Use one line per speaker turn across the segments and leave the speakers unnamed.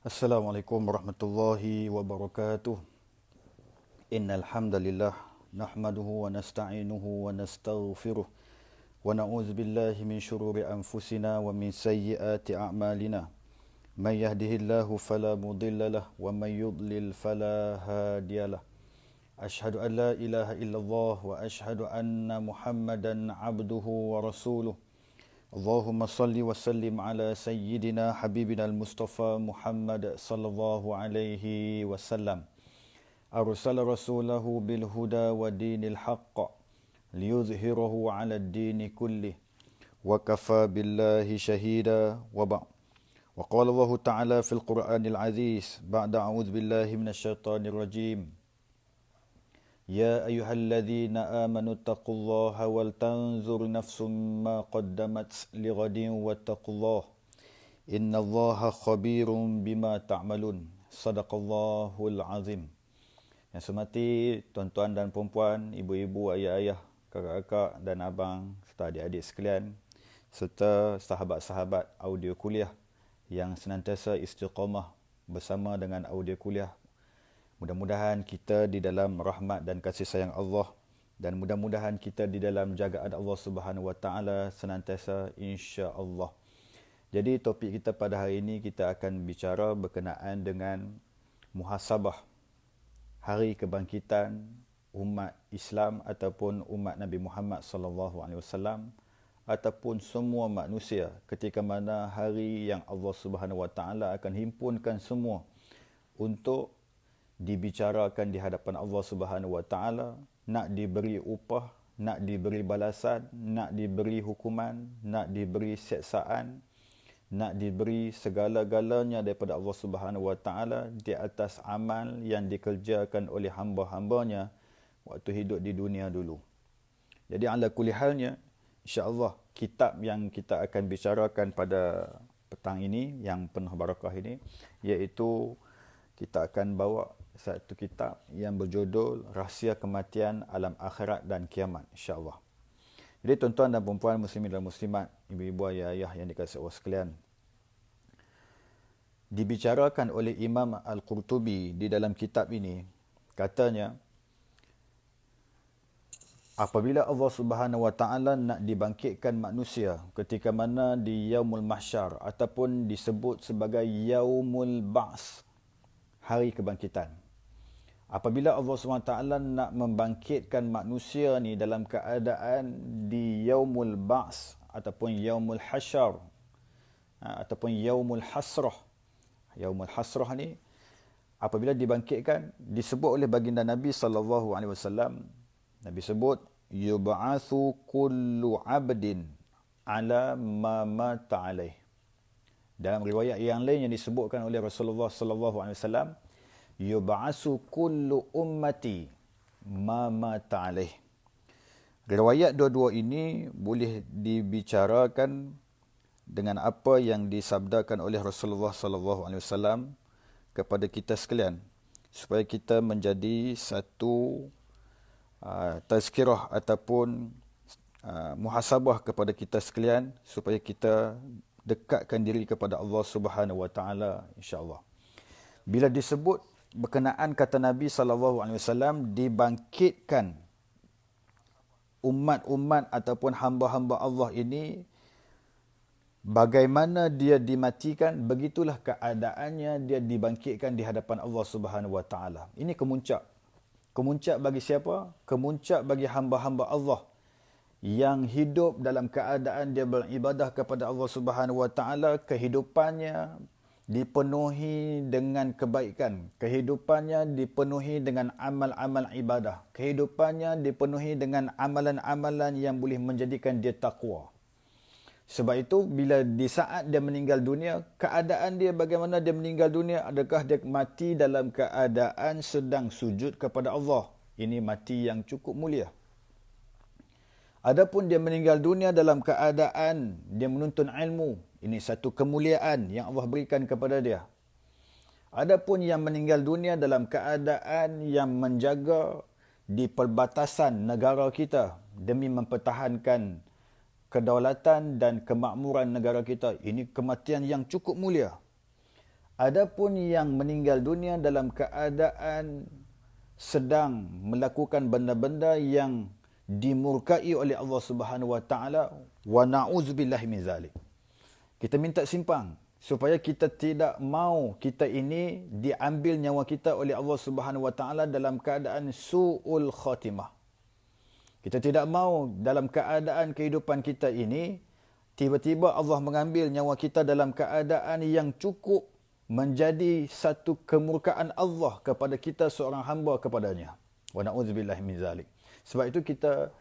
Assalamualaikum warahmatullahi wabarakatuh. Innal hamdalillah nahmaduhu wa nasta'inuhu wa nastaghfiruh wa na'udzu billahi min shururi anfusina wa min sayyiati a'malina. Man yahdihillahu fala mudilla lahu wa man yudlil fala hadiyalah. Ashhadu an la ilaha illallah wa ashhadu anna Muhammadan abduhu wa rasuluh. Allahumma salli wa sallim ala sayyidina habibina al-Mustafa Muhammad sallallahu alaihi wasallam. Arsala rasulahu bil huda wa dinil haqq liyuzhirahu ala ad-din kullih wa kafa billahi shahida wa ba'. Wa qala Allah ta'ala fil Qur'anil aziz ba'da a'udzu billahi minasy syaithanir rajim. يا أيها الذين آمنوا اتقوا الله ولتنظر نفس ما قدمت لغد واتقوا الله إن الله خبير بما تعملون صدق الله العظيم. Yang semati tuan-tuan dan puan-puan, ibu-ibu, ayah-ayah, kakak-kakak dan abang serta adik-adik sekalian, serta sahabat-sahabat audio kuliah yang senantiasa istiqamah bersama dengan audio kuliah. Mudah-mudahan kita di dalam rahmat dan kasih sayang Allah, dan mudah-mudahan kita di dalam jagaan Allah Subhanahu Wa Taala senantiasa, insya-Allah. Jadi topik kita pada hari ini, kita akan bicara berkenaan dengan muhasabah, hari kebangkitan umat Islam ataupun umat Nabi Muhammad sallallahu alaihi wasallam ataupun semua manusia, ketika mana hari yang Allah Subhanahu Wa Taala akan himpunkan semua untuk dibicarakan di hadapan Allah Subhanahu Wa Taala, nak diberi upah, nak diberi balasan, nak diberi hukuman, nak diberi seksaan, nak diberi segala-galanya daripada Allah Subhanahu Wa Taala di atas amal yang dikerjakan oleh hamba-hambanya waktu hidup di dunia dulu. Jadi ala kulli halnya, insya-Allah kitab yang kita akan bicarakan pada petang ini yang penuh barakah ini, iaitu kita akan bawa satu kitab yang berjudul Rahsia Kematian, Alam Akhirat dan Kiamat, insya-Allah. Jadi tuan-tuan dan puan-puan, muslimin dan muslimat, ibu-ibu, ayah-ayah yang dikasihi Allah sekalian, dibicarakan oleh Imam Al-Qurtubi di dalam kitab ini, katanya apabila Allah Subhanahu Wa Taala nak dibangkitkan manusia ketika mana di Yaumul Mahsyar ataupun disebut sebagai Yaumul Ba'ts, hari kebangkitan. Apabila Allah SWT nak membangkitkan manusia ni dalam keadaan di Yaumul Ba'ts ataupun Yaumul Hasyar ataupun Yaumul Hasrah. Yaumul Hasrah ni apabila dibangkitkan, disebut oleh baginda Nabi SAW, Nabi sebut yub'atsu kullu 'abdin ala ma mata alaih. Dalam riwayat yang lain yang disebutkan oleh Rasulullah SAW, yub'asu kullu ummati ma mata alaih. Riwayat dua-dua ini boleh dibicarakan dengan apa yang disabdakan oleh Rasulullah SAW kepada kita sekalian, supaya kita menjadi satu tazkirah ataupun muhasabah kepada kita sekalian, supaya kita dekatkan diri kepada Allah Subhanahu Wa Taala, insya-Allah. Bila disebut berkenaan kata Nabi SAW dibangkitkan umat-umat ataupun hamba-hamba Allah ini, bagaimana dia dimatikan, begitulah keadaannya dia dibangkitkan di hadapan Allah Subhanahu Wa Taala. Ini kemuncak. Kemuncak bagi siapa? Kemuncak bagi hamba-hamba Allah yang hidup dalam keadaan dia beribadah kepada Allah Subhanahu Wa Taala, kehidupannya dipenuhi dengan kebaikan, kehidupannya dipenuhi dengan amal-amal ibadah, kehidupannya dipenuhi dengan amalan-amalan yang boleh menjadikan dia takwa. Sebab itu bila di saat dia meninggal dunia, keadaan dia bagaimana dia meninggal dunia? Adakah dia mati dalam keadaan sedang sujud kepada Allah? Ini mati yang cukup mulia. Adapun dia meninggal dunia dalam keadaan dia menuntut ilmu, ini satu kemuliaan yang Allah berikan kepada dia. Adapun yang meninggal dunia dalam keadaan yang menjaga di perbatasan negara kita demi mempertahankan kedaulatan dan kemakmuran negara kita, ini kematian yang cukup mulia. Adapun yang meninggal dunia dalam keadaan sedang melakukan benda-benda yang dimurkai oleh Allah Subhanahu wa taala, wa na'udzubillahi min zalik. Kita minta simpang supaya kita tidak mau kita ini diambil nyawa kita oleh Allah Subhanahu wa taala dalam keadaan su'ul khatimah. Kita tidak mau dalam keadaan kehidupan kita ini tiba-tiba Allah mengambil nyawa kita dalam keadaan yang cukup menjadi satu kemurkaan Allah kepada kita seorang hamba kepadanya. Wa na'udzubillahi min zalik. Sebab itu kita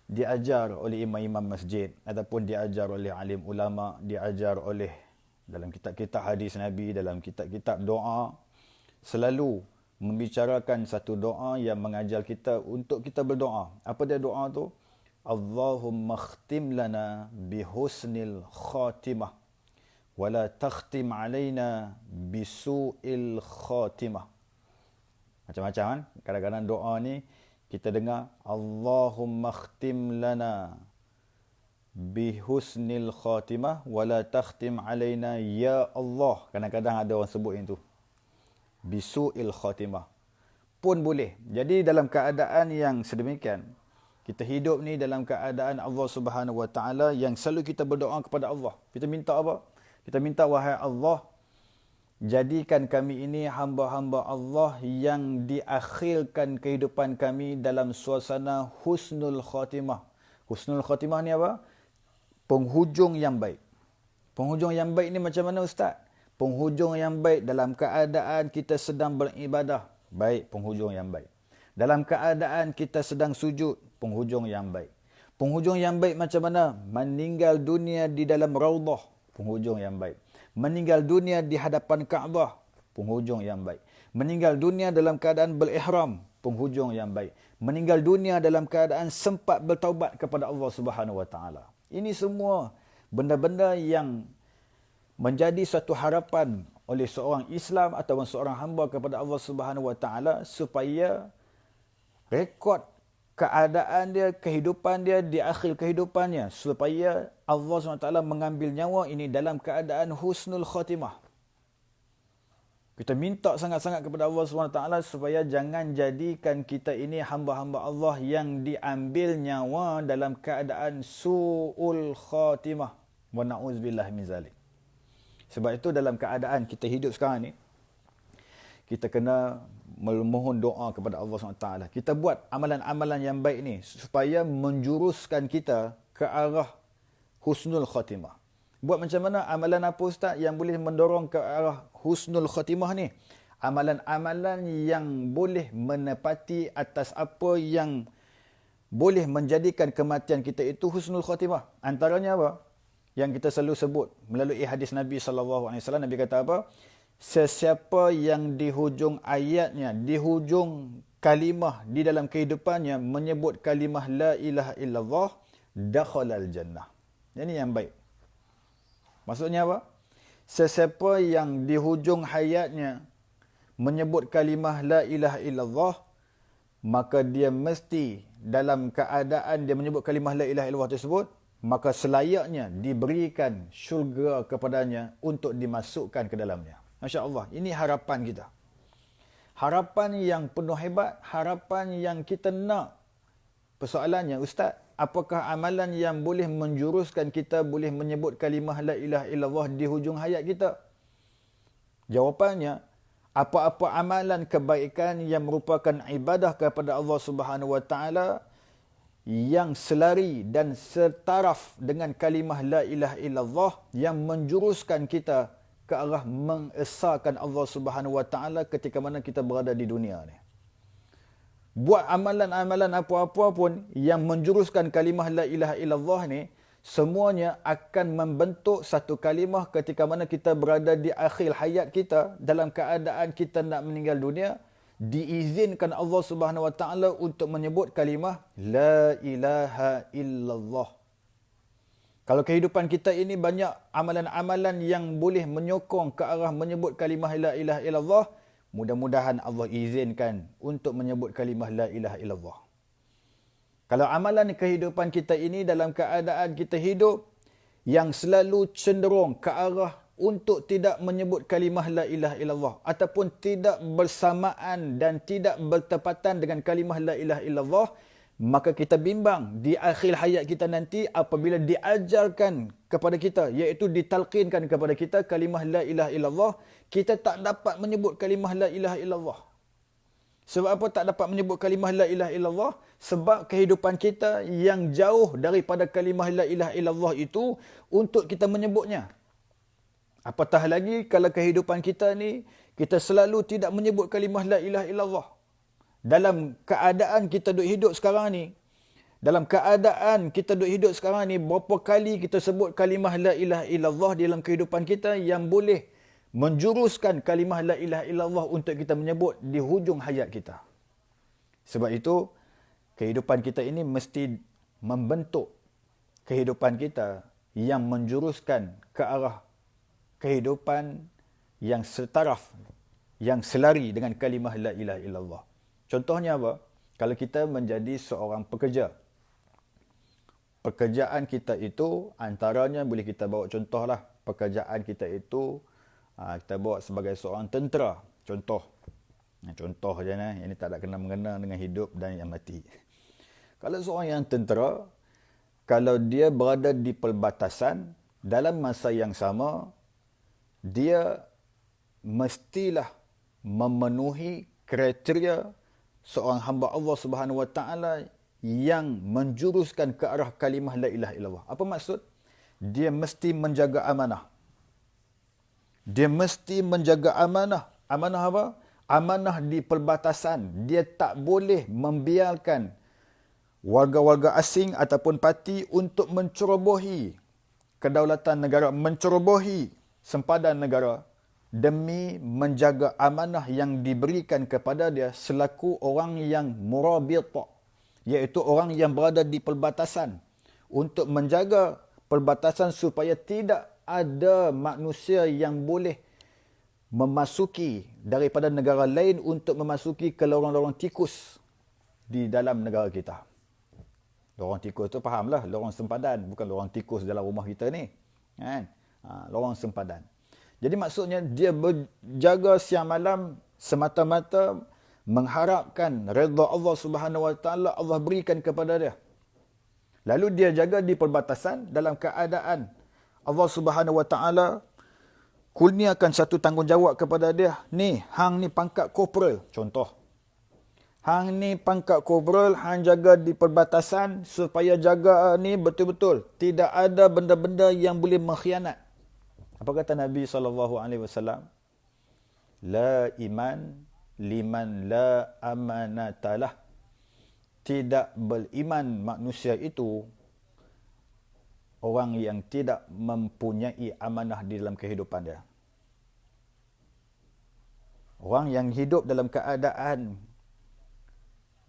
diajar oleh imam-imam masjid ataupun diajar oleh alim ulama, diajar oleh dalam kitab-kitab hadis Nabi, dalam kitab-kitab doa, selalu membicarakan satu doa yang mengajar kita untuk kita berdoa. Apa dia doa tu? Allahumma khtim lana bihusnil khatimah wala takhtim alaina bisu'il khatimah. Macam-macam kan? Kadang-kadang doa ni kita dengar Allahumma khtim lana bihusnil khatimah wala takhtim alaina ya Allah. Kadang-kadang ada orang sebut yang tu. Bisu'il khatimah pun boleh. Jadi dalam keadaan yang sedemikian, kita hidup ni dalam keadaan Allah Subhanahu wa taala yang selalu kita berdoa kepada Allah. Kita minta apa? Kita minta, wahai Allah, jadikan kami ini hamba-hamba Allah yang diakhirkan kehidupan kami dalam suasana husnul khatimah. Husnul khatimah ni apa? Penghujung yang baik. Penghujung yang baik ni macam mana, Ustaz? Penghujung yang baik dalam keadaan kita sedang beribadah. Baik, penghujung yang baik. Dalam keadaan kita sedang sujud. Penghujung yang baik. Penghujung yang baik macam mana? Meninggal dunia di dalam raudah. Penghujung yang baik. Meninggal dunia di hadapan Kaabah. Penghujung yang baik. Meninggal dunia dalam keadaan berihram. Penghujung yang baik. Meninggal dunia dalam keadaan sempat bertaubat kepada Allah Subhanahu wa taala. Ini semua benda-benda yang menjadi satu harapan oleh seorang Islam atau seorang hamba kepada Allah Subhanahu wa taala supaya rekod keadaan dia, kehidupan dia di akhir kehidupannya, supaya Allah SWT mengambil nyawa ini dalam keadaan husnul khatimah. Kita minta sangat-sangat kepada Allah SWT supaya jangan jadikan kita ini hamba-hamba Allah yang diambil nyawa dalam keadaan su'ul khatimah. Wa na'udzubillahi min zalik. Sebab itu dalam keadaan kita hidup sekarang ni, kita kena memohon doa kepada Allah SWT. Kita buat amalan-amalan yang baik ni supaya menjuruskan kita ke arah husnul khatimah. Buat macam mana? Amalan apa, Ustaz, yang boleh mendorong ke arah husnul khatimah ni? Amalan-amalan yang boleh menepati atas apa yang boleh menjadikan kematian kita itu husnul khatimah. Antaranya apa? Yang kita selalu sebut melalui hadis Nabi SAW. Nabi kata apa? Sesiapa yang di hujung ayatnya, di hujung kalimah di dalam kehidupannya menyebut kalimah la ilaha illallah, dakhalal jannah. Ini yang baik. Maksudnya apa? Sesiapa yang di hujung hayatnya menyebut kalimah la ilaha illallah, maka dia mesti dalam keadaan dia menyebut kalimah la ilaha illallah tersebut, maka selayaknya diberikan syurga kepadanya untuk dimasukkan ke dalamnya. Masya Allah, ini harapan kita. Harapan yang penuh hebat, harapan yang kita nak. Persoalannya, Ustaz, apakah amalan yang boleh menjuruskan kita boleh menyebut kalimah la ilaha illallah di hujung hayat kita? Jawapannya, apa-apa amalan kebaikan yang merupakan ibadah kepada Allah Subhanahu wa taala yang selari dan setaraf dengan kalimah la ilaha illallah yang menjuruskan kita ke arah mengesahkan Allah Subhanahu wa taala ketika mana kita berada di dunia ni. Buat amalan-amalan apa-apa pun yang menjuruskan kalimah la ilaha illallah ni, semuanya akan membentuk satu kalimah ketika mana kita berada di akhir hayat kita, dalam keadaan kita nak meninggal dunia, diizinkan Allah Subhanahu wa taala untuk menyebut kalimah la ilaha illallah. Kalau kehidupan kita ini banyak amalan-amalan yang boleh menyokong ke arah menyebut kalimah la ilaha illallah, mudah-mudahan Allah izinkan untuk menyebut kalimah la ilaha illallah. Kalau amalan kehidupan kita ini dalam keadaan kita hidup yang selalu cenderung ke arah untuk tidak menyebut kalimah la ilaha illallah ataupun tidak bersamaan dan tidak bertepatan dengan kalimah la ilaha illallah, maka kita bimbang di akhir hayat kita nanti apabila diajarkan kepada kita, iaitu ditalqinkan kepada kita kalimah la ilaha illallah, kita tak dapat menyebut kalimah la ilaha illallah. Sebab apa tak dapat menyebut kalimah la ilaha illallah? Sebab kehidupan kita yang jauh daripada kalimah la ilaha illallah itu untuk kita menyebutnya. Apatah lagi kalau kehidupan kita ni, kita selalu tidak menyebut kalimah la ilaha illallah. Dalam keadaan kita duk hidup sekarang ni, berapa kali kita sebut kalimah la ilaha illallah dalam kehidupan kita yang boleh menjuruskan kalimah la ilaha illallah untuk kita menyebut di hujung hayat kita. Sebab itu, kehidupan kita ini mesti membentuk kehidupan kita yang menjuruskan ke arah kehidupan yang setaraf, yang selari dengan kalimah la ilaha illallah. Contohnya apa? Kalau kita menjadi seorang pekerja, pekerjaan kita itu antaranya boleh kita bawa contohlah, pekerjaan kita itu kita bawa sebagai seorang tentera. Contoh je nah. Ini tak ada kena-mengena dengan hidup dan yang mati. Kalau seorang yang tentera, kalau dia berada di perbatasan, dalam masa yang sama, dia mestilah memenuhi kriteria seorang hamba Allah Subhanahu Wa Taala yang menjuruskan ke arah kalimah la ilaha illallah. Apa maksud? Dia mesti menjaga amanah. Dia mesti menjaga amanah. Amanah apa? Amanah di perbatasan. Dia tak boleh membiarkan warga-warga asing ataupun parti untuk mencerobohi kedaulatan negara, mencerobohi sempadan negara demi menjaga amanah yang diberikan kepada dia selaku orang yang murabit, iaitu orang yang berada di perbatasan, untuk menjaga perbatasan supaya tidak ada manusia yang boleh memasuki daripada negara lain untuk memasuki ke lorong-lorong tikus di dalam negara kita. Lorong tikus tu fahamlah, lorong sempadan, bukan lorong tikus dalam rumah kita ni. Kan? Lorong sempadan. Jadi maksudnya dia berjaga siang malam semata-mata mengharapkan redha Allah Subhanahu Wa Taala Allah berikan kepada dia. Lalu dia jaga di perbatasan dalam keadaan Allah Subhanahu Wa Taala kurniakan satu tanggungjawab kepada dia. Ni, hang ni pangkat korporal. Contoh. Hang ni pangkat korporal, hang jaga di perbatasan supaya jaga ni betul-betul. Tidak ada benda-benda yang boleh mengkhianat. Apa kata Nabi SAW? La iman liman la amanatalah. Tidak beriman manusia itu orang yang tidak mempunyai amanah di dalam kehidupan dia. Orang yang hidup dalam keadaan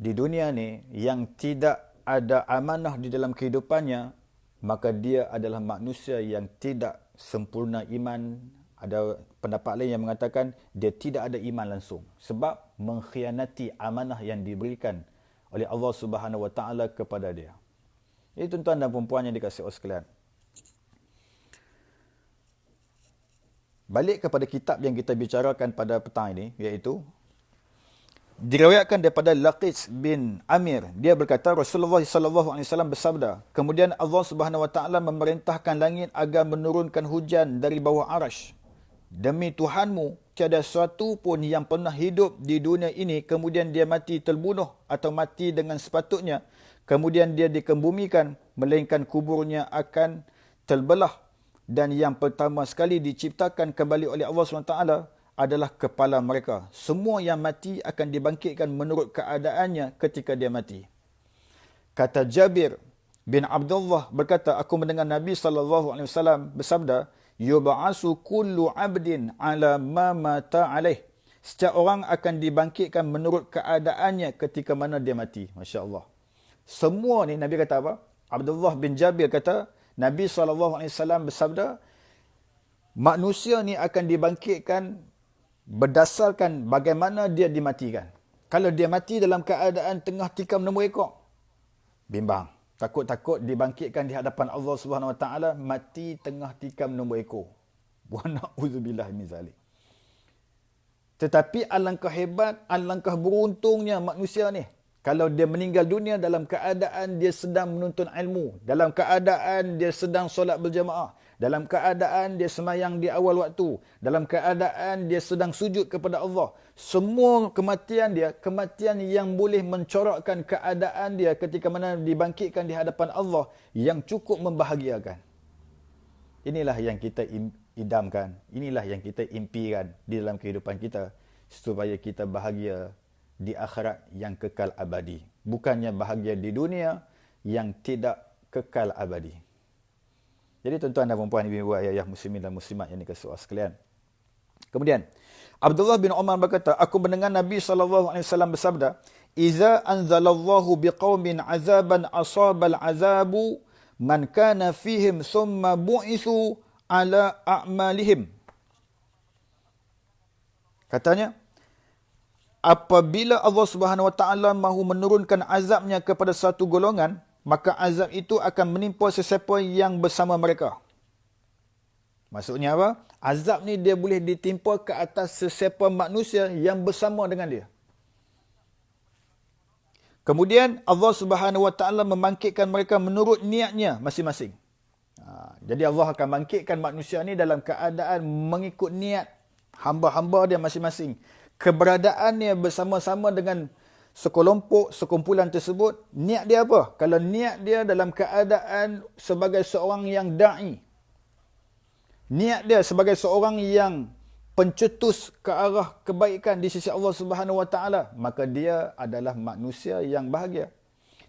di dunia ni yang tidak ada amanah di dalam kehidupannya, maka dia adalah manusia yang tidak sempurna iman. Ada pendapat lain yang mengatakan dia tidak ada iman langsung sebab mengkhianati amanah yang diberikan oleh Allah Subhanahu Wa Taala kepada dia. Ini tuan-tuan dan puan-puan yang dikasihi Allah sekalian. Balik kepada kitab yang kita bicarakan pada petang ini, iaitu diriwayatkan daripada Laqis bin Amir. Dia berkata Rasulullah SAW bersabda, kemudian Allah Subhanahu Wa Taala memerintahkan langit agar menurunkan hujan dari bawah arasy. Demi Tuhanmu, tiada sesuatu pun yang pernah hidup di dunia ini kemudian dia mati terbunuh atau mati dengan sepatutnya, kemudian dia dikembumikan, melainkan kuburnya akan terbelah. Dan yang pertama sekali diciptakan kembali oleh Allah SWT adalah kepala mereka. Semua yang mati akan dibangkitkan menurut keadaannya ketika dia mati. Kata Jabir bin Abdullah berkata, aku mendengar Nabi SAW bersabda, yub'asu kullu 'abdin 'ala ma mata 'alaih. Setiap orang akan dibangkitkan menurut keadaannya ketika mana dia mati. Masya-Allah. Semua ni Nabi kata apa? Abdullah bin Jabir kata, Nabi SAW bersabda, manusia ni akan dibangkitkan berdasarkan bagaimana dia dimatikan. Kalau dia mati dalam keadaan tengah tikam nombor ekor, bimbang. Takut-takut dibangkitkan di hadapan Allah Subhanahu Wa Taala mati tengah tikam nombor ekor. Wa na'udzubillah min zalik. Tetapi alangkah hebat, alangkah beruntungnya manusia ni. Kalau dia meninggal dunia dalam keadaan dia sedang menuntut ilmu, dalam keadaan dia sedang solat berjamaah, dalam keadaan dia semayang di awal waktu, dalam keadaan dia sedang sujud kepada Allah. Semua kematian dia, kematian yang boleh mencorakkan keadaan dia ketika mana dibangkitkan di hadapan Allah, yang cukup membahagiakan. Inilah yang kita idamkan, inilah yang kita impikan di dalam kehidupan kita, supaya kita bahagia di akhirat yang kekal abadi. Bukannya bahagia di dunia yang tidak kekal abadi. Jadi tuan-tuan dan puan-puan, ibu-ibu, ayah-ayah muslimin dan muslimat yang dikasihi Allah sekalian. Kemudian Abdullah bin Umar berkata, aku mendengar Nabi SAW bersabda, "Iza anzalallahu biqaumin azaban asabal azabu man kana fihim thumma bu'ithu ala a'malihim." Katanya, apabila Allah Subhanahu Wa Taala mahu menurunkan azabnya kepada satu golongan, maka azab itu akan menimpa sesiapa yang bersama mereka. Maksudnya apa? Azab ni dia boleh ditimpa ke atas sesiapa manusia yang bersama dengan dia. Kemudian Allah Subhanahu Wa Taala membangkitkan mereka menurut niatnya masing-masing. Jadi Allah akan bangkitkan manusia ni dalam keadaan mengikut niat hamba-hamba dia masing-masing. Keberadaannya bersama-sama dengan sekumpulan tersebut, niat dia apa? Kalau niat dia dalam keadaan sebagai seorang yang da'i, niat dia sebagai seorang yang pencetus ke arah kebaikan di sisi Allah Subhanahu Wa Taala, maka dia adalah manusia yang bahagia.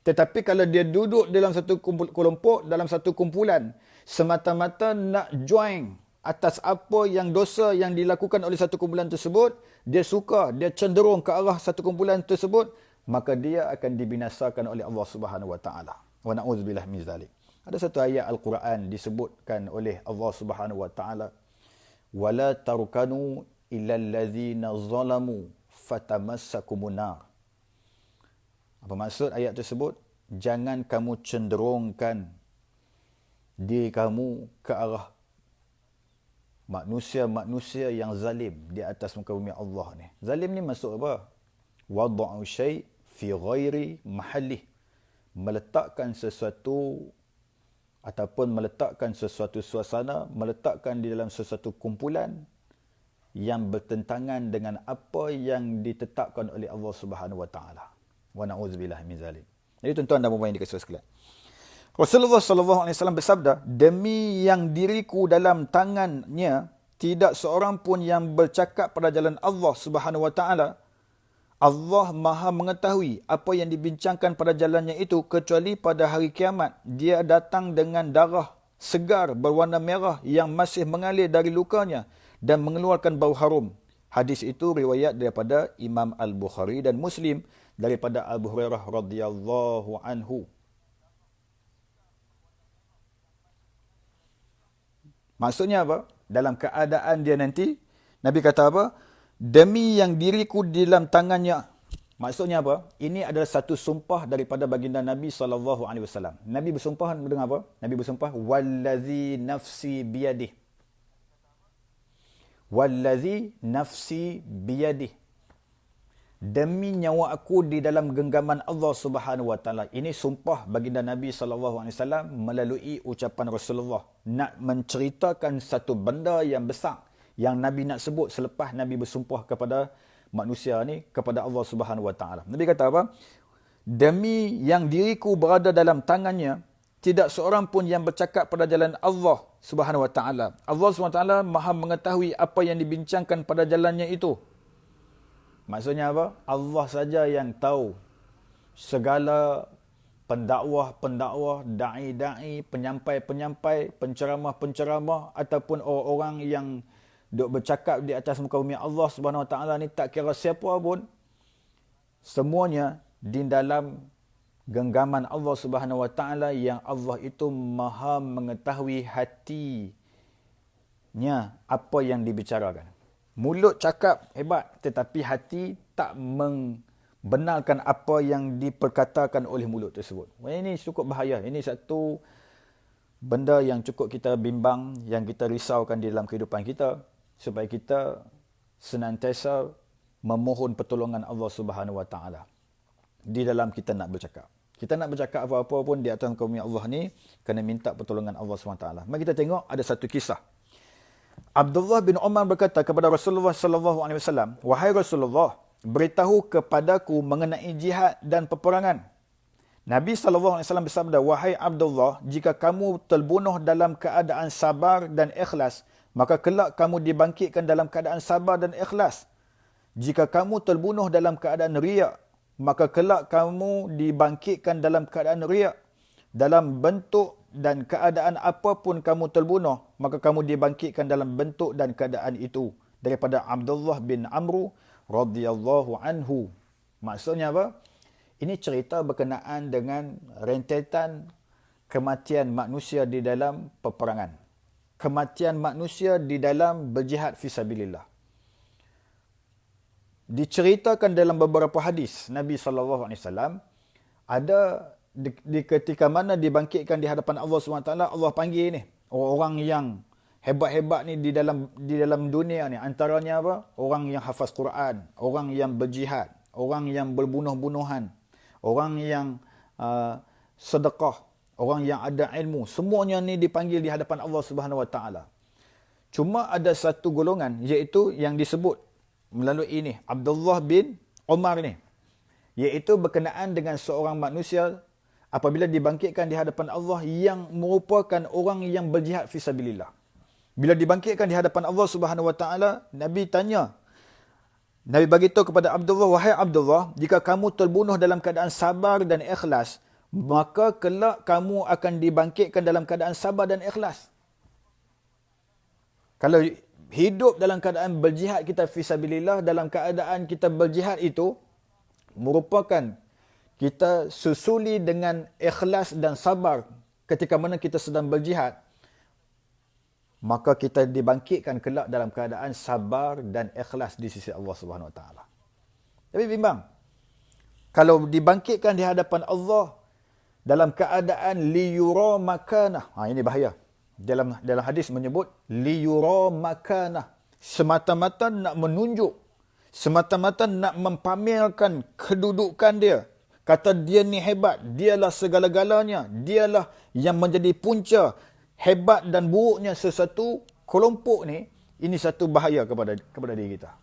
Tetapi kalau dia duduk dalam satu kelompok, dalam satu kumpulan, semata-mata nak join atas apa yang dosa yang dilakukan oleh satu kumpulan tersebut, dia suka, dia cenderung ke arah satu kumpulan tersebut, maka dia akan dibinasakan oleh Allah Subhanahu Wa Taala. Wa na'udzubillah min zalik. Ada satu ayat Al-Quran disebutkan oleh Allah Subhanahu Wa Taala, "Wala tarkanu illa allazina zalamu fatamassakumun nar." Apa maksud ayat tersebut? Jangan kamu cenderungkan diri kamu ke arah manusia-manusia yang zalim di atas muka bumi Allah ni. Zalim ni maksud apa? Wada'u syai' fi ghairi mahallih. Meletakkan sesuatu ataupun meletakkan sesuatu suasana, meletakkan di dalam sesuatu kumpulan yang bertentangan dengan apa yang ditetapkan oleh Allah Subhanahu Wa Taala. Wa na'udzubillah min zalik. Jadi tuan-tuan dan puan-puan yang dikasihi sekalian, Rasulullah SAW bersabda, demi yang diriku dalam tangannya, tidak seorang pun yang bercakap pada jalan Allah Subhanahu Wa Taala. Allah Maha mengetahui apa yang dibincangkan pada jalannya itu, kecuali pada hari kiamat dia datang dengan darah segar berwarna merah yang masih mengalir dari lukanya dan mengeluarkan bau harum. Hadis itu riwayat daripada Imam Al-Bukhari dan Muslim daripada Abu Hurairah radhiyallahu anhu. Maksudnya apa? Dalam keadaan dia nanti, Nabi kata apa? Demi yang diriku di dalam tangannya. Maksudnya apa? Ini adalah satu sumpah daripada baginda Nabi SAW. Nabi bersumpah dengan apa? Nabi bersumpah, wallazi nafsi biyadih. Wallazi nafsi biyadih. Demi nyawa aku di dalam genggaman Allah Subhanahu Wa Taala. Ini sumpah baginda Nabi SAW melalui ucapan Rasulullah. Nak menceritakan satu benda yang besar yang Nabi nak sebut selepas Nabi bersumpah kepada manusia ni, kepada Allah Subhanahu Wa Taala. Nabi kata apa? Demi yang diriku berada dalam tangannya, tidak seorang pun yang bercakap pada jalan Allah Subhanahu Wa Taala. Allah Subhanahu Wa Taala Maha mengetahui apa yang dibincangkan pada jalannya itu. Maksudnya apa? Allah saja yang tahu segala pendakwah-pendakwah, da'i-da'i, penyampai-penyampai, penceramah-penceramah ataupun orang-orang yang duk bercakap di atas muka bumi Allah Subhanahu Wa Taala ni, tak kira siapa pun, semuanya di dalam genggaman Allah Subhanahu Wa Taala, yang Allah itu Maha mengetahui hatinya apa yang dibicarakan. Mulut cakap hebat, tetapi hati tak membenarkan apa yang diperkatakan oleh mulut tersebut. Ini cukup bahaya. Ini satu benda yang cukup kita bimbang, yang kita risaukan di dalam kehidupan kita, supaya kita senantiasa memohon pertolongan Allah Subhanahu Wa Taala di dalam kita nak bercakap. Kita nak bercakap apa-apa pun di atas muka bumi Allah ni, kena minta pertolongan Allah SWT. Mari kita tengok ada satu kisah. Abdullah bin Umar berkata kepada Rasulullah SAW, "Wahai Rasulullah, beritahu kepadaku mengenai jihad dan peperangan." Nabi SAW bersabda, "Wahai Abdullah, jika kamu terbunuh dalam keadaan sabar dan ikhlas, maka kelak kamu dibangkitkan dalam keadaan sabar dan ikhlas. Jika kamu terbunuh dalam keadaan riak, maka kelak kamu dibangkitkan dalam keadaan riak. Dalam bentuk dan keadaan apapun kamu terbunuh, maka kamu dibangkitkan dalam bentuk dan keadaan itu." Daripada Abdullah bin Amru radhiyallahu anhu. Maksudnya apa? Ini cerita berkenaan dengan rentetan kematian manusia di dalam peperangan. Kematian manusia di dalam berjihad fisabilillah. Diceritakan dalam beberapa hadis Nabi SAW, ada di ketika mana dibangkitkan di hadapan Allah SWT, Allah panggil ni orang yang hebat-hebat ni di dalam dunia ni, antaranya apa? Orang yang hafaz Quran, orang yang berjihad, orang yang berbunuh-bunuhan, orang yang sedekah, orang yang ada ilmu, semuanya ni dipanggil di hadapan Allah SWT. Cuma ada satu golongan, iaitu yang disebut melalui ini Abdullah bin Umar ni, iaitu berkenaan dengan seorang manusia apabila dibangkitkan di hadapan Allah yang merupakan orang yang berjihad fisabilillah. Bila dibangkitkan di hadapan Allah Subhanahu Wa Taala, Nabi tanya, Nabi beritahu kepada Abdullah, "Wahai Abdullah, jika kamu terbunuh dalam keadaan sabar dan ikhlas, maka kelak kamu akan dibangkitkan dalam keadaan sabar dan ikhlas." Kalau hidup dalam keadaan berjihad kita fisabilillah, dalam keadaan kita berjihad itu merupakan kita susuli dengan ikhlas dan sabar ketika mana kita sedang berjihad, maka kita dibangkitkan kelak dalam keadaan sabar dan ikhlas di sisi Allah Subhanahu Wa Taala. Tapi bimbang, kalau dibangkitkan di hadapan Allah dalam keadaan liyura makanah, ini bahaya. Dalam hadis menyebut liyura makanah, semata-mata nak menunjuk, semata-mata nak mempamerkan kedudukan dia. Kata dia ni hebat, dialah segala-galanya, dialah yang menjadi punca hebat dan buruknya sesuatu kelompok ni. Ini satu bahaya kepada diri kita.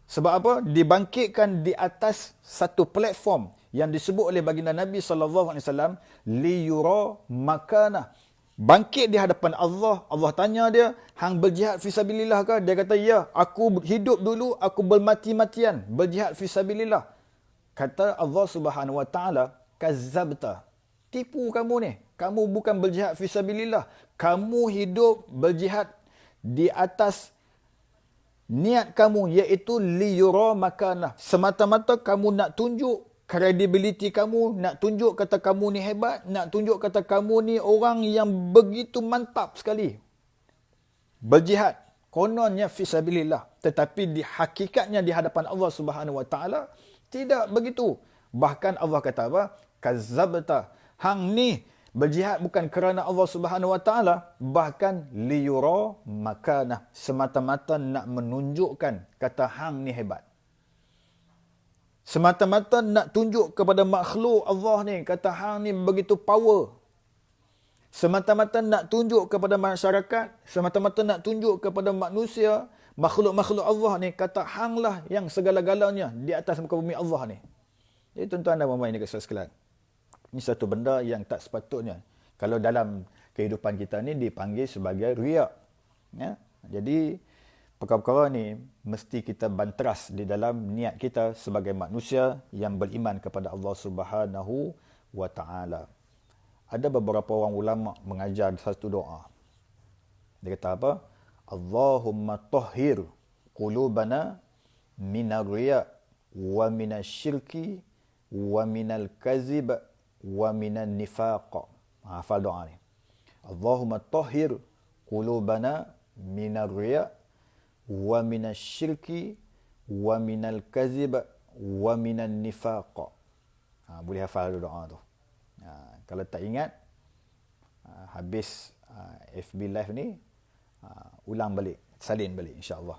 Sebab apa? Dibangkitkan di atas satu platform yang disebut oleh baginda Nabi SAW, liyura makanah. Bangkit di hadapan Allah, Allah tanya dia, "Hang berjihad fisabilillah ke?" Dia kata, "Ya, aku hidup dulu, aku bermati-matian berjihad fisabilillah." Kata Allah Subhanahu Wa Taala, "Kazzabta." Tipu kamu ni. Kamu bukan berjihad fisabilillah. Kamu hidup berjihad di atas niat kamu, iaitu liyura makanah. Semata-mata kamu nak tunjuk kredibiliti kamu, nak tunjuk kata kamu ni hebat, nak tunjuk kata kamu ni orang yang begitu mantap sekali berjihad, kononnya fisabilillah, tetapi di hakikatnya di hadapan Allah Subhanahu Wa Taala tidak begitu. Bahkan Allah kata apa? Kazzabta. Hang ni berjihad bukan kerana Allah Subhanahu Wa Taala, bahkan liyura makanah, semata-mata nak menunjukkan kata hang ni hebat. Semata-mata nak tunjuk kepada makhluk Allah ni, kata hang ni begitu power. Semata-mata nak tunjuk kepada masyarakat, semata-mata nak tunjuk kepada manusia, makhluk-makhluk Allah ni, kata hang lah yang segala-galanya di atas muka bumi Allah ni. Jadi tuan-tuan dan puan-puan ini sekalian, ini satu benda yang tak sepatutnya. Kalau dalam kehidupan kita ni dipanggil sebagai riak. Ya? Jadi perkara-perkara ni mesti kita banteras di dalam niat kita sebagai manusia yang beriman kepada Allah Subhanahu Wa Taala. Ada beberapa orang ulama mengajar satu doa. Dia kata apa? Allahumma tahhir qulubana minar riya wa minasyirki wa minal kazib wa minan nifaq. Hafal doa ni. Allahumma tahhir qulubana minar riya wa minasyirki wa minal kazib wa minan nifaq. Boleh hafal doa tu. Kalau tak ingat, habis FB Live ni, ulang balik, salin balik insya-Allah.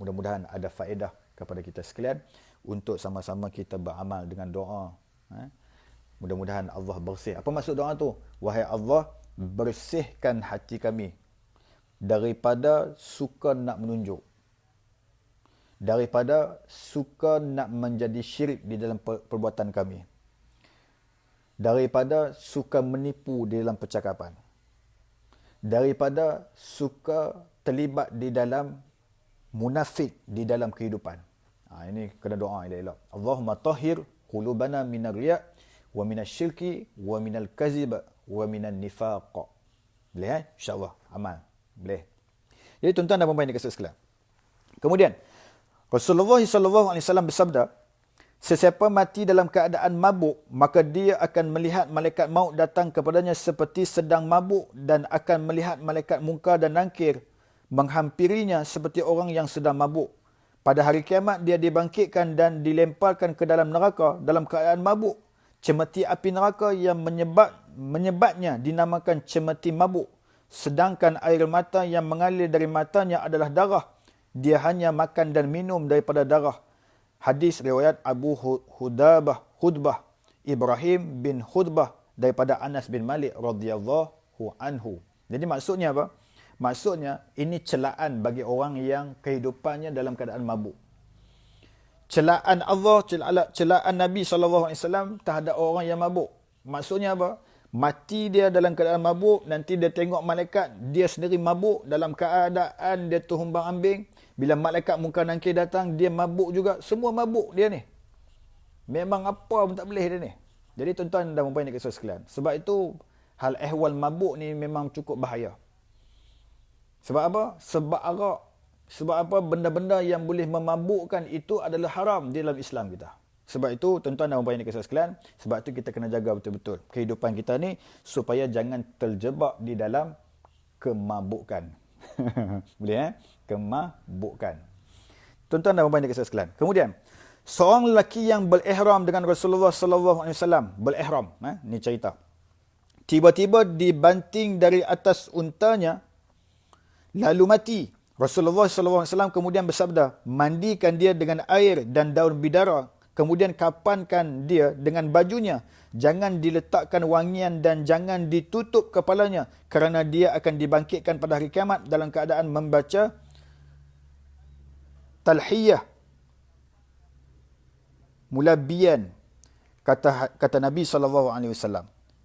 Mudah-mudahan ada faedah kepada kita sekalian untuk sama-sama kita beramal dengan doa. Mudah-mudahan Allah bersih. Apa maksud doa tu? Wahai Allah, bersihkan hati kami daripada suka nak menunjuk, daripada suka nak menjadi syirik di dalam perbuatan kami, daripada suka menipu di dalam percakapan, daripada suka terlibat di dalam munafik di dalam kehidupan. Ini kena doa elok-elok. Allahumma tahhir qulubana minar riya' wa minasyirki wa minal kazib wa minan nifaq. Boleh insya-Allah amal. Boleh. Jadi tuan-tuan dan puan-puan dikasihi sekalian. Kemudian Rasulullah SAW bersabda, sesiapa mati dalam keadaan mabuk, maka dia akan melihat malaikat maut datang kepadanya seperti sedang mabuk dan akan melihat malaikat munkar dan nakir menghampirinya seperti orang yang sedang mabuk. Pada hari kiamat dia dibangkitkan dan dilemparkan ke dalam neraka dalam keadaan mabuk. Cemeti api neraka yang menyebatnya dinamakan cemeti mabuk. Sedangkan air mata yang mengalir dari matanya adalah darah. Dia hanya makan dan minum daripada darah. Hadis riwayat Abu Hudbah Ibrahim bin Hudbah daripada Anas bin Malik radhiyallahu anhu. Jadi maksudnya apa? Maksudnya ini celaan bagi orang yang kehidupannya dalam keadaan mabuk. Celaan Allah, celaan Nabi SAW terhadap orang yang mabuk. Maksudnya apa? Mati dia dalam keadaan mabuk, nanti dia tengok malaikat, dia sendiri mabuk dalam keadaan dia terhumbang ambing. Bila malaikat munkar nakir datang, dia mabuk juga. Semua mabuk dia ni. Memang apa pun tak boleh dia ni. Jadi tuan-tuan dan puan-puan dikasihi sekalian. Sebab itu, hal ehwal mabuk ni memang cukup bahaya. Sebab apa? Sebab arak. Sebab apa? Benda-benda yang boleh memabukkan itu adalah haram di dalam Islam kita. Sebab itu, tuan-tuan dan puan-puan dikasihi sekalian, sebab itu kita kena jaga betul-betul kehidupan kita ni supaya jangan terjebak di dalam kemabukan. Boleh Kemabukan. Tuan-tuan dan puan-puan dikasihi sekalian. Kemudian, seorang lelaki yang berihram dengan Rasulullah SAW, berihram, ni cerita. Tiba-tiba dibanting dari atas untanya, lalu mati. Rasulullah SAW kemudian bersabda, mandikan dia dengan air dan daun bidara, kemudian kapankan dia dengan bajunya. Jangan diletakkan wangian dan jangan ditutup kepalanya, kerana dia akan dibangkitkan pada hari kiamat dalam keadaan membaca talhiyah mulabbiyan, kata Nabi SAW.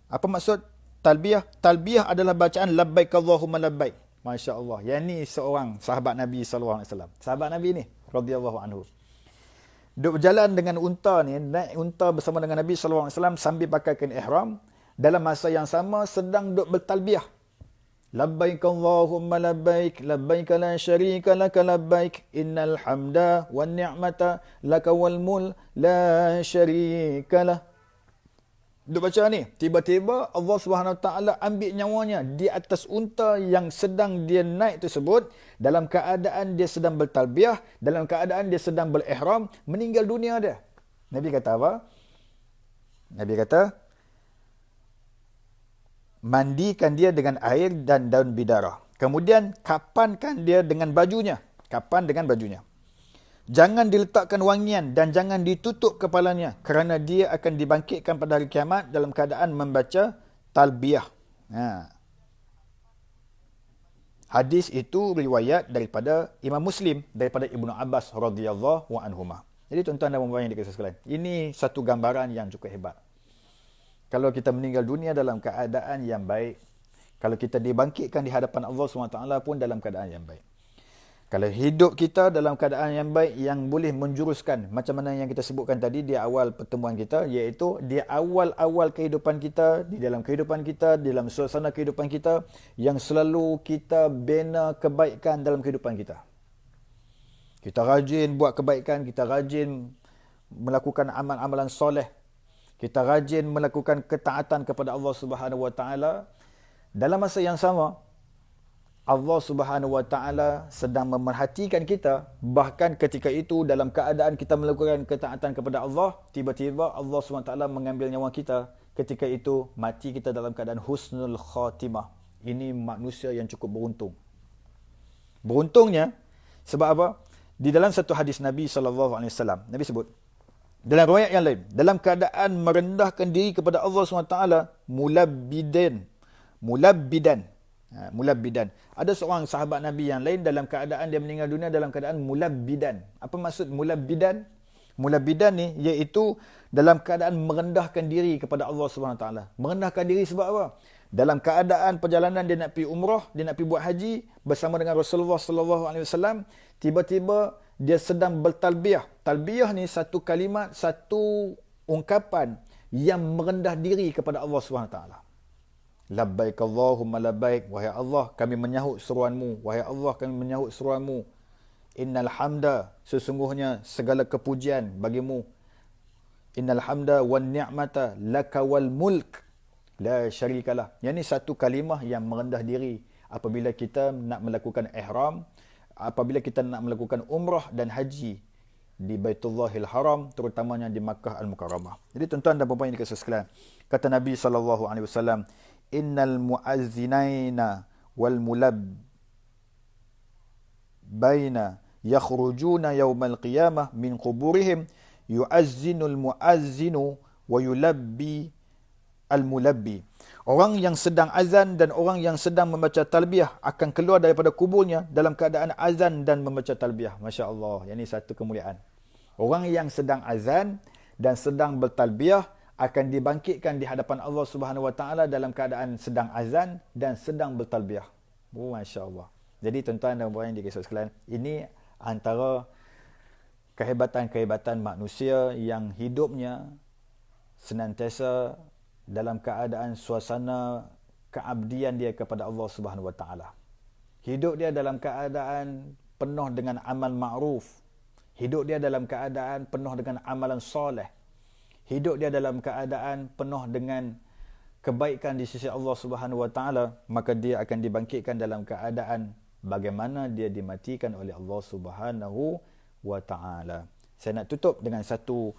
Apa maksud talbiyah? Talbiyah adalah bacaan labbaik Allahumma labbaik. Masya Allah. Yang ni seorang sahabat Nabi SAW. Sahabat Nabi ni radhiyallahu anhu. Duk berjalan dengan unta ni, naik unta bersama dengan Nabi SAW sambil pakaikan ihram. Dalam masa yang sama sedang duk bertalbiyah. Labbaik Allahumma labbaik, labbaik la syarika laka labbaik, innal hamda wan ni'mata laka wal mul la syarika lah. Duk baca ni, tiba-tiba Allah SWT ambil nyawanya di atas unta yang sedang dia naik tersebut, dalam keadaan dia sedang bertalbiyah, dalam keadaan dia sedang berihram, meninggal dunia dia. Nabi kata apa? Nabi kata, mandikan dia dengan air dan daun bidara. Kemudian kapankan dia dengan bajunya. Kapan dengan bajunya. Jangan diletakkan wangian dan jangan ditutup kepalanya, kerana dia akan dibangkitkan pada hari kiamat dalam keadaan membaca talbiyah. Hadis itu riwayat daripada Imam Muslim, daripada Ibnu Abbas radhiyallahu anhuma. Jadi tuan-tuan dan puan-puan yang dikasihi sekalian, ini satu gambaran yang cukup hebat. Kalau kita meninggal dunia dalam keadaan yang baik, kalau kita dibangkitkan di hadapan Allah SWT pun dalam keadaan yang baik. Kalau hidup kita dalam keadaan yang baik, yang boleh menjuruskan macam mana yang kita sebutkan tadi di awal pertemuan kita, iaitu di awal-awal kehidupan kita, di dalam kehidupan kita, di dalam suasana kehidupan kita, yang selalu kita bina kebaikan dalam kehidupan kita. Kita rajin buat kebaikan, kita rajin melakukan amal-amalan soleh, kita rajin melakukan ketaatan kepada Allah Subhanahu Wa Taala. Dalam masa yang sama, Allah Subhanahu Wa Taala sedang memerhatikan kita. Bahkan ketika itu dalam keadaan kita melakukan ketaatan kepada Allah, tiba-tiba Allah Subhanahu Wa Taala mengambil nyawa kita. ketika itu mati kita dalam keadaan husnul khatimah. Ini manusia yang cukup beruntung. Beruntungnya sebab apa? Di dalam satu hadis Nabi SAW, Nabi sebut dalam riwayat yang lain, dalam keadaan merendahkan diri kepada Allah SWT, mulabbidan. Ada seorang sahabat Nabi yang lain dalam keadaan dia meninggal dunia dalam keadaan mulabbidan. Apa maksud mulabbidan? Mulabbidan ni iaitu dalam keadaan merendahkan diri kepada Allah SWT. Merendahkan diri sebab apa? Dalam keadaan perjalanan dia nak pergi umrah, dia nak pergi buat haji bersama dengan Rasulullah SAW, tiba-tiba dia sedang bertalbiyah. Talbiyah ni satu kalimat, satu ungkapan yang merendah diri kepada Allah SWT. Labbaik Allahumma labbaik, wahai Allah kami menyahut seruanmu, wahai Allah kami menyahut seruanmu. Innal hamda, sesungguhnya segala kepujian bagimu. Innal hamda wan ni'mata laka wal mulk la syarikalah. Yang ni satu kalimah yang merendah diri apabila kita nak melakukan ihram, apabila kita nak melakukan umrah dan haji di Baitullahil Haram, terutamanya di Makkah Al-Mukarramah. Jadi tuan-tuan dan puan-puan yang dikasihi sekalian, kata Nabi SAW, innal muazzinaina wal mulabbaina yakhrujuna yawmal qiyamah min quburihim yu'azzinul muazzinu wa yulabbi al-mulabbi. Orang yang sedang azan dan orang yang sedang membaca talbiyah akan keluar daripada kuburnya dalam keadaan azan dan membaca talbiyah. Masya Allah, yang ini satu kemuliaan. Orang yang sedang azan dan sedang bertalbiyah akan dibangkitkan di hadapan Allah Subhanahu Wa Taala dalam keadaan sedang azan dan sedang bertalbiyah. Oh, Masya Allah. Jadi tuan-tuan dan puan-puan yang dikasihi sekalian, ini antara kehebatan-kehebatan manusia yang hidupnya senantiasa dalam keadaan suasana keabdian dia kepada Allah Subhanahu Wa Taala. Hidup dia dalam keadaan penuh dengan amal ma'ruf. Hidup dia dalam keadaan penuh dengan amalan soleh. Hidup dia dalam keadaan penuh dengan kebaikan di sisi Allah Subhanahu Wa Taala, maka dia akan dibangkitkan dalam keadaan bagaimana dia dimatikan oleh Allah Subhanahu Wa Taala. Saya nak tutup dengan satu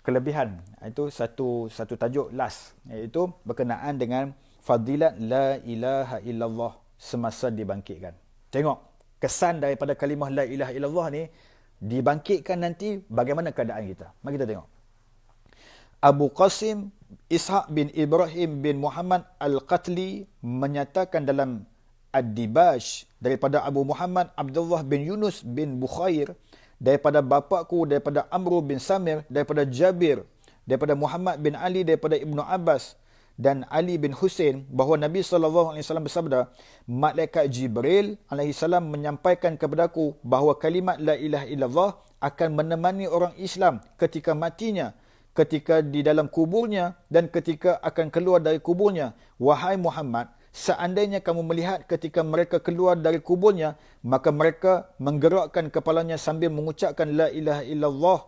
kelebihan, itu satu tajuk last, iaitu berkenaan dengan fadilat la ilaha illallah semasa dibangkitkan. Tengok kesan daripada kalimah la ilaha illallah ni, dibangkitkan nanti bagaimana keadaan kita. Mari kita tengok. Abu Qasim Ishaq bin Ibrahim bin Muhammad Al-Qatli menyatakan dalam Ad-Dibash daripada Abu Muhammad Abdullah bin Yunus bin Bukhair, daripada bapakku, daripada Amr bin Samir, daripada Jabir, daripada Muhammad bin Ali, daripada Ibnu Abbas dan Ali bin Husain, bahawa Nabi SAW bersabda, malaikat Jibril AS menyampaikan kepadaku bahawa kalimat la ilaha illallah akan menemani orang Islam ketika matinya, ketika di dalam kuburnya dan ketika akan keluar dari kuburnya. Wahai Muhammad, seandainya kamu melihat ketika mereka keluar dari kuburnya, maka mereka menggerakkan kepalanya sambil mengucapkan la ilaha illallah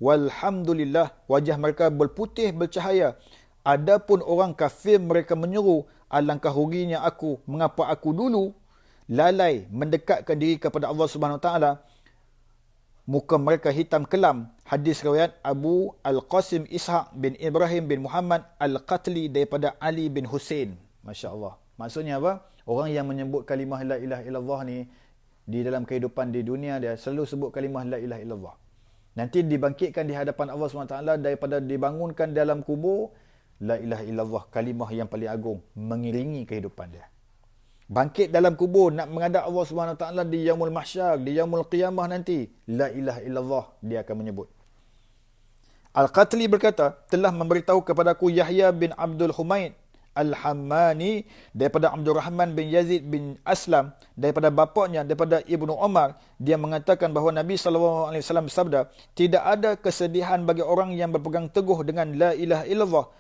walhamdulillah, wajah mereka berputih bercahaya. Adapun orang kafir, mereka menyeru, alangkah ruginya aku, mengapa aku dulu lalai mendekatkan diri kepada Allah Subhanahu Wa Taala. Muka mereka hitam kelam. Hadis riwayat Abu Al-Qasim Ishaq bin Ibrahim bin Muhammad Al-Qatli daripada Ali bin Husain. Masya Allah. Maksudnya apa? Orang yang menyebut kalimah la ilaha illallah ni di dalam kehidupan di dunia dia selalu sebut kalimah la ilaha illallah. Nanti dibangkitkan di hadapan Allah SWT daripada dibangunkan dalam kubur, la ilaha illallah kalimah yang paling agung mengiringi kehidupan dia. Bangkit dalam kubur nak menghadap Allah SWT di yaumul mahsyar, di yaumul qiyamah nanti, la ilaha illallah dia akan menyebut. Al-Qatli berkata, telah memberitahu kepadaku Yahya bin Abdul Humaid Al-Hammani daripada Abdul Rahman bin Yazid bin Aslam daripada bapaknya, daripada Ibnu Umar, dia mengatakan bahawa Nabi SAW bersabda, tidak ada kesedihan bagi orang yang berpegang teguh dengan la ilaha illallah,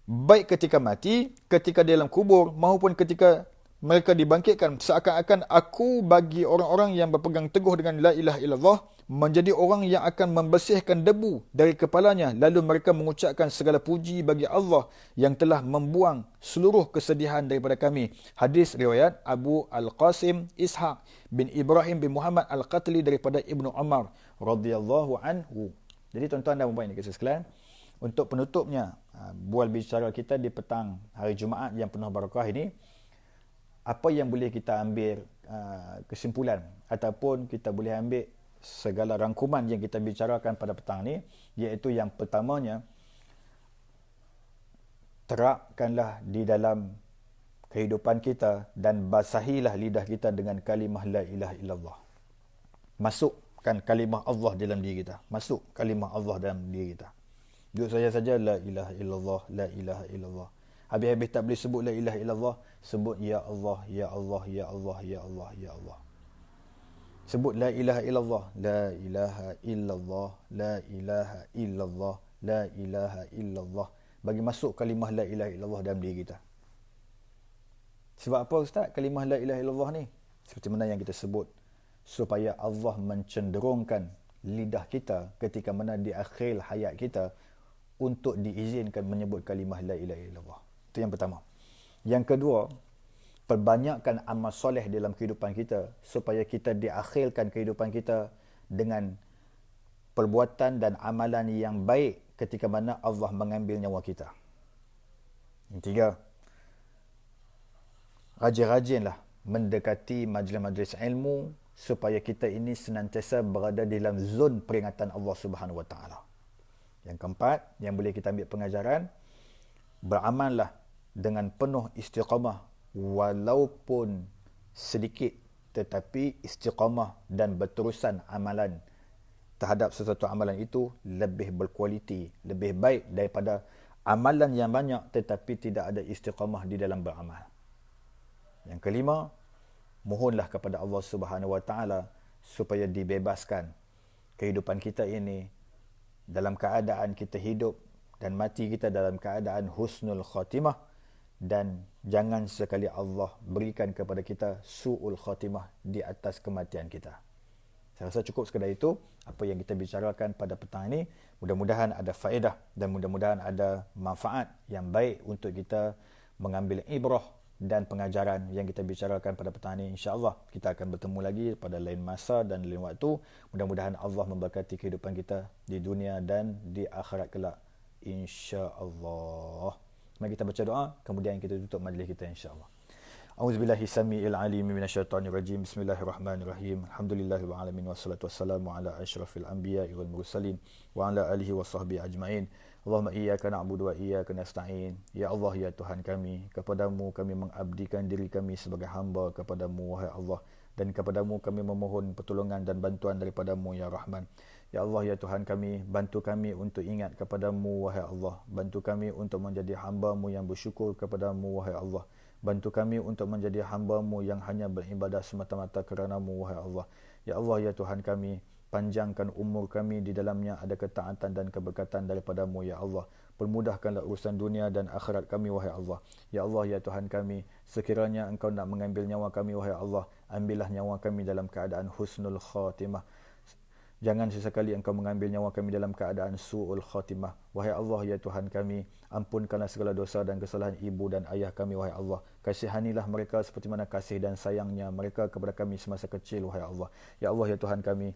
baik ketika mati, ketika dalam kubur maupun ketika mereka dibangkitkan. Seakan-akan aku bagi orang-orang yang berpegang teguh dengan la ilaha illallah menjadi orang yang akan membersihkan debu dari kepalanya, lalu mereka mengucapkan segala puji bagi Allah yang telah membuang seluruh kesedihan daripada kami. Hadis riwayat Abu Al-Qasim Ishaq bin Ibrahim bin Muhammad Al-Qatli daripada Ibnu Umar radhiyallahu anhu. Jadi tuan-tuan dan puan-puan yang dikasihi sekalian, untuk penutupnya bual bicara kita di petang hari Jumaat yang penuh barakah ini, apa yang boleh kita ambil kesimpulan ataupun kita boleh ambil segala rangkuman yang kita bicarakan pada petang ni, iaitu yang pertamanya, terapkanlah di dalam kehidupan kita dan basahilah lidah kita dengan kalimah la ilaha illallah. Masukkan kalimah Allah dalam diri kita. Masuk kalimah Allah dalam diri kita. Duduk saja la ilaha illallah, la ilaha illallah. Habis-habis tak boleh sebut la ilaha illallah, sebut ya Allah, ya Allah, ya Allah, ya Allah, ya Allah. Sebut la ilaha illallah, la ilaha illallah, la ilaha illallah, la ilaha illallah. Bagi masuk kalimah la ilaha illallah dalam diri kita. Sebab apa Ustaz kalimah la ilaha illallah ni? Seperti mana yang kita sebut, supaya Allah mencenderungkan lidah kita ketika mana di akhir hayat kita untuk diizinkan menyebut kalimah la ilaha illallah. Itu yang pertama. Yang kedua, perbanyakkan amal soleh dalam kehidupan kita supaya kita diakhirkan kehidupan kita dengan perbuatan dan amalan yang baik ketika mana Allah mengambil nyawa kita. Yang tiga, rajin-rajinlah mendekati majlis-majlis ilmu supaya kita ini senantiasa berada di dalam zon peringatan Allah Subhanahu Wa Taala. Yang keempat, yang boleh kita ambil pengajaran, beramallah dengan penuh istiqamah walaupun sedikit, tetapi istiqamah dan berterusan amalan terhadap sesuatu amalan itu lebih berkualiti, lebih baik daripada amalan yang banyak tetapi tidak ada istiqamah di dalam beramal. Yang kelima, mohonlah kepada Allah Subhanahu Wa Taala supaya dibebaskan kehidupan kita ini dalam keadaan kita hidup dan mati kita dalam keadaan husnul khatimah, dan jangan sekali Allah berikan kepada kita su'ul khatimah di atas kematian kita. Saya rasa cukup sekadar itu apa yang kita bicarakan pada petang ini. Mudah-mudahan ada faedah dan mudah-mudahan ada manfaat yang baik untuk kita mengambil ibrah dan pengajaran yang kita bicarakan pada petang ini. InsyaAllah kita akan bertemu lagi pada lain masa dan lain waktu. Mudah-mudahan Allah memberkati kehidupan kita di dunia dan di akhirat kelak, InsyaAllah. Mari kita baca doa, kemudian kita tutup majlis kita insyaAllah. A'udzubillahi samii'il 'aliim minasyaitonir rajim. Bismillahirrahmanirrahim. Alhamdulillahirabbil alamin wassalatu wassalamu ala asyrafil anbiya'i wal mursalin wa ala alihi washabbihi ajmain. Allahumma iyyaka na'budu wa iyyaka nasta'in. Ya Allah, ya Tuhan kami, kepadamu kami mengabdikan diri kami sebagai hamba kepadamu wahai Allah, dan kepadamu kami memohon pertolongan dan bantuan daripadamu ya Rahman. Ya Allah, ya Tuhan kami, bantu kami untuk ingat kepadamu wahai Allah. Bantu kami untuk menjadi hamba-Mu yang bersyukur kepadamu wahai Allah. Bantu kami untuk menjadi hamba-Mu yang hanya beribadah semata-mata kerana-Mu wahai Allah. Ya Allah, ya Tuhan kami, panjangkan umur kami di dalamnya ada ketaatan dan keberkatan daripadamu ya Allah. Permudahkanlah urusan dunia dan akhirat kami wahai Allah. Ya Allah, ya Tuhan kami, sekiranya Engkau nak mengambil nyawa kami wahai Allah, ambillah nyawa kami dalam keadaan husnul khatimah. Jangan sesekali Engkau mengambil nyawa kami dalam keadaan su'ul khatimah. Wahai Allah, ya Tuhan kami, ampunkanlah segala dosa dan kesalahan ibu dan ayah kami, wahai Allah. Kasihanilah mereka seperti mana kasih dan sayangnya mereka kepada kami semasa kecil, wahai Allah. Ya Allah, ya Tuhan kami,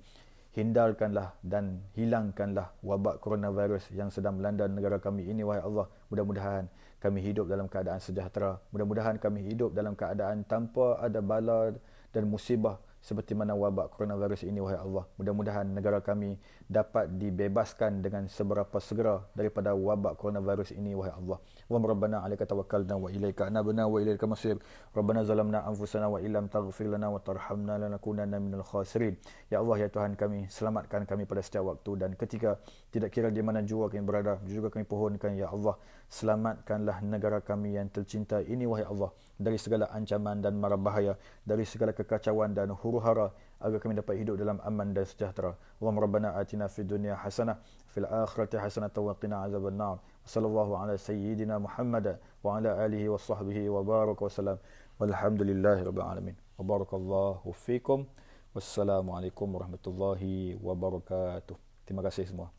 hindarkanlah dan hilangkanlah wabak coronavirus yang sedang melanda negara kami ini, wahai Allah. Mudah-mudahan kami hidup dalam keadaan sejahtera. Mudah-mudahan kami hidup dalam keadaan tanpa ada bala dan musibah seperti mana wabak coronavirus ini, wahai Allah. Mudah-mudahan negara kami dapat dibebaskan dengan seberapa segera daripada wabak coronavirus ini, wahai Allah. Wa rabbana 'alaika tawakkalna wa ilaika anabna wa ilaikal masir. Rabbana zalamna anfusana wa illam taghfir lana wa tarhamna lanakunanna minal khasirin. Ya Allah, ya Tuhan kami, selamatkan kami pada setiap waktu dan ketika, tidak kira di mana jua kami berada. Juga kami pohonkan, ya Allah, selamatkanlah negara kami yang tercinta ini, wahai Allah, dari segala ancaman dan mara bahaya, dari segala kekacauan dan huru-hara, agar kami dapat hidup dalam aman dan sejahtera. Allahumma rabbana atina fid dunya hasanah fil akhirati hasanah wa qina azabannar. Sallallahu ala sayyidina Muhammad wa ala alihi wa sahbihi wa baraka wa salam. Walhamdulillahi rabbil alamin. Wa barakallahu fikum. Wassalamualaikum warahmatullahi wabarakatuh. Terima kasih semua.